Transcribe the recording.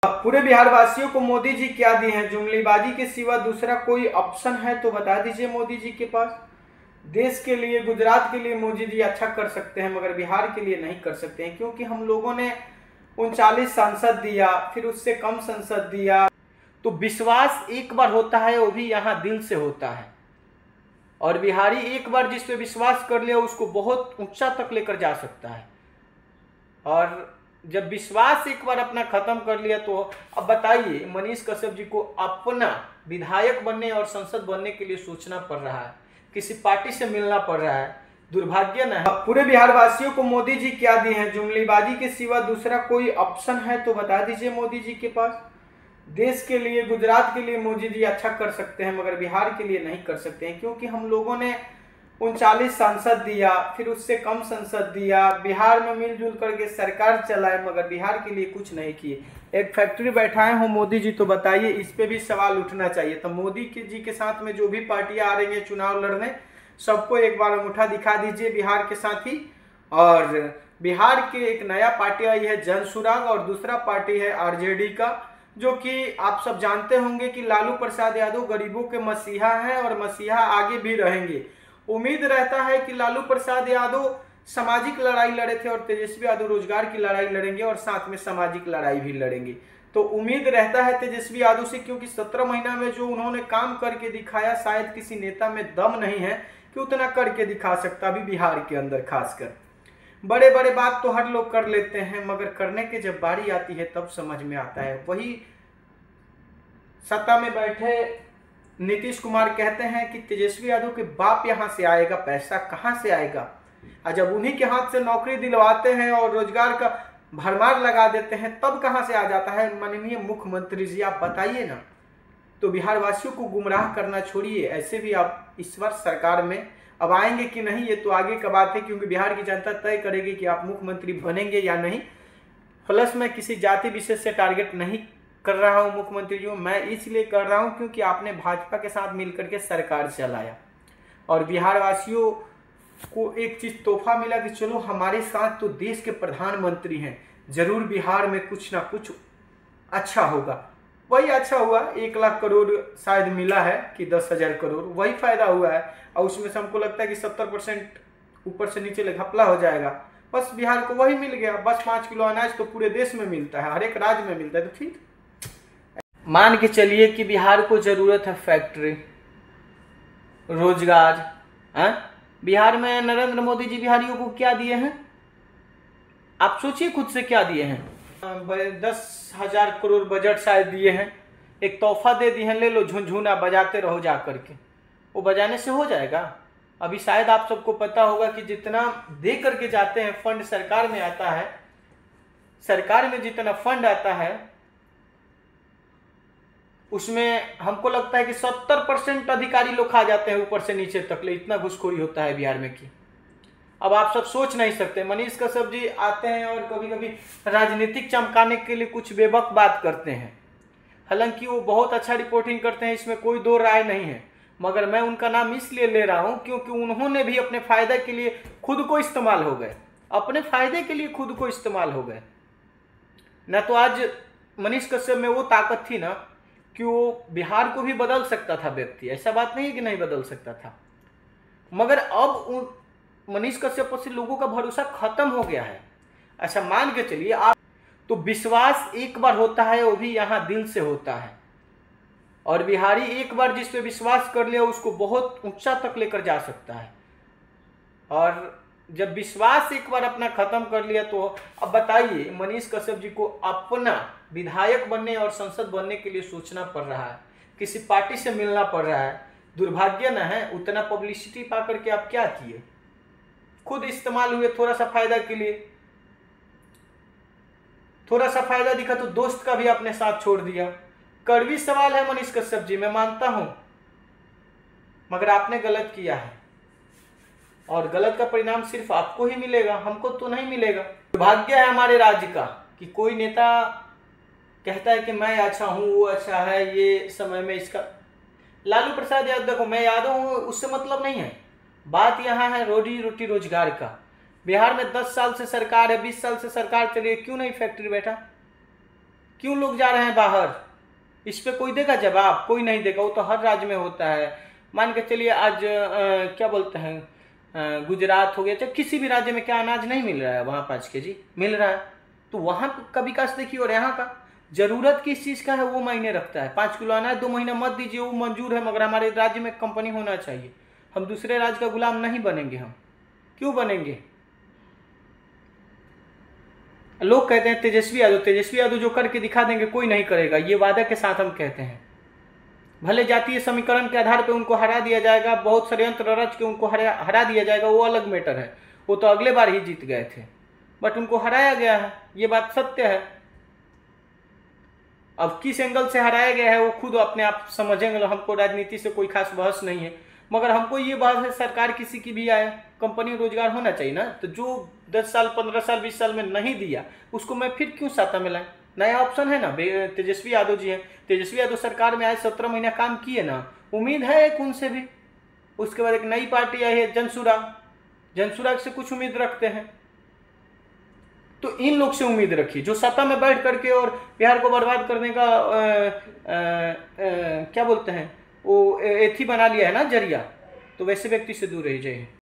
पूरे बिहार वासियों को मोदी जी क्या दिए हैं? जुमलेबाजी के सिवा दूसरा कोई ऑप्शन है तो बता दीजिए मोदी जी के पास। देश के लिए, गुजरात के लिए मोदी जी अच्छा कर सकते हैं, मगर बिहार के लिए नहीं कर सकते हैं, क्योंकि हम लोगों ने 39 सांसद दिया, फिर उससे कम संसद दिया। तो विश्वास एक बार होता है, वो भी यहाँ दिल से होता है। और बिहारी एक बार जिस पे विश्वास कर लिया उसको बहुत ऊंचा तक लेकर जा सकता है। और जब विश्वास एक बार अपना खत्म कर लिया तो अब बताइए, मनीष कश्यप जी को अपना विधायक बनने और संसद बनने के लिए सोचना पड़ रहा है, किसी पार्टी से मिलना पड़ रहा है। दुर्भाग्य न है। पूरे बिहार वासियों को मोदी जी क्या दिए हैं? जुमलेबाजी के सिवा दूसरा कोई ऑप्शन है तो बता दीजिए मोदी जी के पास। देश के लिए, गुजरात के लिए मोदी जी अच्छा कर सकते हैं, मगर बिहार के लिए नहीं कर सकते हैं, क्योंकि हम लोगों ने 39 सांसद दिया, फिर उससे कम संसद दिया, बिहार में मिलजुल करके सरकार चलाए, मगर बिहार के लिए कुछ नहीं किए। एक फैक्ट्री बैठाए हो मोदी जी, तो बताइए, इस पे भी सवाल उठना चाहिए। तो मोदी जी के साथ में जो भी पार्टियां आ रही हैं चुनाव लड़ने, सबको एक बार अंगूठा दिखा दीजिए बिहार के साथ ही। और बिहार के एक नया पार्टी आई है जनसुराग, और दूसरा पार्टी है आरजेडी का, जो कि आप सब जानते होंगे कि लालू प्रसाद यादव गरीबों के मसीहा हैं और मसीहा आगे भी रहेंगे। उम्मीद रहता है कि लालू प्रसाद यादव सामाजिक लड़ाई लड़े थे और तेजस्वी यादव रोजगार की लड़ाई लड़ेंगे और साथ में सामाजिक लड़ाई भी लड़ेंगे। तो उम्मीद रहता है तेजस्वी यादव से, क्योंकि 17 महीना में जो उन्होंने काम करके दिखाया, शायद किसी नेता में दम नहीं है कि उतना करके दिखा सकता अभी बिहार के अंदर। खासकर बड़े बड़े बात तो हर लोग कर लेते हैं, मगर करने की जब बारी आती है तब समझ में आता है। वही सत्ता में बैठे नीतीश कुमार कहते हैं कि तेजस्वी यादव के बाप यहाँ से आएगा, पैसा कहाँ से आएगा? और जब उन्हीं के हाथ से नौकरी दिलवाते हैं और रोजगार का भरमार लगा देते हैं, तब कहाँ से आ जाता है? माननीय मुख्यमंत्री जी, आप बताइए ना। तो बिहार वासियों को गुमराह करना छोड़िए। ऐसे भी आप इस वर्ष सरकार में अब आएंगे कि नहीं, ये तो आगे का बात है, क्योंकि बिहार की जनता तय करेगी कि आप मुख्यमंत्री बनेंगे या नहीं। प्लस मैं किसी जाति विशेष से टारगेट नहीं कर रहा हूं मुख्यमंत्री जी, मैं इसलिए कर रहा हूं क्योंकि आपने भाजपा के साथ मिलकर के सरकार चलाया और बिहार वासियों को एक चीज तोहफा मिला कि चलो हमारे साथ तो देश के प्रधानमंत्री हैं, जरूर बिहार में कुछ ना कुछ अच्छा होगा। वही अच्छा हुआ, 1 लाख करोड़ शायद मिला है कि 10,000 करोड़, वही फायदा हुआ है। और उसमें से हमको लगता है कि 70% ऊपर से नीचे घपला हो जाएगा। बस बिहार को वही मिल गया, बस 5 किलो अनाज तो पूरे देश में मिलता है, हर एक राज्य में मिलता है। तो ठीक मान के चलिए कि बिहार को जरूरत है फैक्ट्री, रोजगार। बिहार में नरेंद्र मोदी जी बिहारियों को क्या दिए हैं? आप सोचिए खुद से, क्या दिए हैं? 10,000 करोड़ बजट शायद दिए हैं, एक तोहफा दे दिए हैं, ले लो झुनझुना बजाते रहो जा करके। वो बजाने से हो जाएगा? अभी शायद आप सबको पता होगा कि जितना दे करके जाते हैं फंड सरकार में आता है, सरकार में जितना फंड आता है उसमें हमको लगता है कि 70% अधिकारी लोग खा जाते हैं ऊपर से नीचे तक ले, इतना घुसखोरी होता है बिहार में कि अब आप सब सोच नहीं सकते। मनीष कश्यप जी आते हैं और कभी कभी राजनीतिक चमकाने के लिए कुछ बेवक बात करते हैं, हालांकि वो बहुत अच्छा रिपोर्टिंग करते हैं, इसमें कोई दो राय नहीं है, मगर मैं उनका नाम इसलिए ले रहा हूं क्योंकि उन्होंने भी अपने फायदे के लिए खुद को इस्तेमाल हो गए, अपने फायदे के लिए खुद को इस्तेमाल हो गए। न तो आज मनीष कश्यप में वो ताकत थी ना कि वो बिहार को भी बदल सकता था व्यक्ति, ऐसा बात नहीं है कि नहीं बदल सकता था, मगर अब मनीष कश्यप से लोगों का भरोसा खत्म हो गया है। अच्छा मान के चलिए आप, तो विश्वास एक बार होता है, वो भी यहाँ दिल से होता है। और बिहारी एक बार जिस पे विश्वास कर लिया उसको बहुत ऊंचा तक लेकर जा सकता है। और जब विश्वास एक बार अपना खत्म कर लिया तो अब बताइए, मनीष कश्यप जी को अपना विधायक बनने और संसद बनने के लिए सोचना पड़ रहा है, किसी पार्टी से मिलना पड़ रहा है। दुर्भाग्य न है, उतना पब्लिसिटी पा करके आप क्या किए? खुद इस्तेमाल हुए थोड़ा सा फायदा के लिए, थोड़ा सा फायदा दिखा तो दोस्त का भी अपने साथ छोड़ दिया। कड़वी सवाल है मनीष कश्यप जी, मैं मानता हूं, मगर आपने गलत किया है और गलत का परिणाम सिर्फ आपको ही मिलेगा, हमको तो नहीं मिलेगा। दुर्भाग्य है हमारे राज्य का कि कोई नेता कहता है कि मैं अच्छा हूं, वो अच्छा है, ये समय में इसका। लालू प्रसाद यादव, देखो मैं यादव हूं, उससे मतलब नहीं है, बात यहाँ है रोजी रोटी रोजगार का। बिहार में 10 साल से सरकार है, 20 साल से सरकार चली है, क्यों नहीं फैक्ट्री बैठा? क्यों लोग जा रहे हैं बाहर? इस पे कोई देगा जवाब? कोई नहीं देगा। वो तो हर राज्य में होता है। मान के चलिए आज क्या बोलते हैं, गुजरात हो गया, चाहे किसी भी राज्य में क्या अनाज नहीं मिल रहा है? वहाँ 5 केजी मिल रहा है। तो वहाँ का विकास देखिए और यहाँ का। जरूरत किस चीज़ का है वो मायने रखता है। 5 किलो अनाज 2 महीना मत दीजिए, वो मंजूर है, मगर हमारे राज्य में कंपनी होना चाहिए। हम दूसरे राज्य का गुलाम नहीं बनेंगे। हम क्यों बनेंगे? लोग कहते हैं तेजस्वी यादव जो करके दिखा देंगे, कोई नहीं करेगा, ये वादा के साथ हम कहते हैं। भले जातीय समीकरण के आधार पे उनको हरा दिया जाएगा, बहुत षड्यंत्र रच के उनको हरा दिया जाएगा, वो अलग मैटर है। वो तो अगले बार ही जीत गए थे, बट उनको हराया गया है, ये बात सत्य है। अब किस एंगल से हराया गया है वो खुद अपने आप समझेंगे। हमको राजनीति से कोई खास बहस नहीं है, मगर हमको ये बहस है, सरकार किसी की भी आए, कंपनी रोजगार होना चाहिए ना। तो जो 10 साल 15 साल 20 साल में नहीं दिया, उसको मैं फिर क्यों साता में लाए? नया ऑप्शन है ना, तेजस्वी यादव जी हैं। तेजस्वी यादव सरकार में आए, 17 महीना काम किए ना, उम्मीद है एक उनसे भी। उसके बाद एक नई पार्टी आई है जनसुराग से कुछ उम्मीद रखते हैं। तो इन लोग से उम्मीद रखिए जो सत्ता में बैठ करके और बिहार को बर्बाद करने का क्या बोलते हैं वो एथी बना लिया है ना, जरिया। तो वैसे व्यक्ति से दूर रहिए। जय हिंद।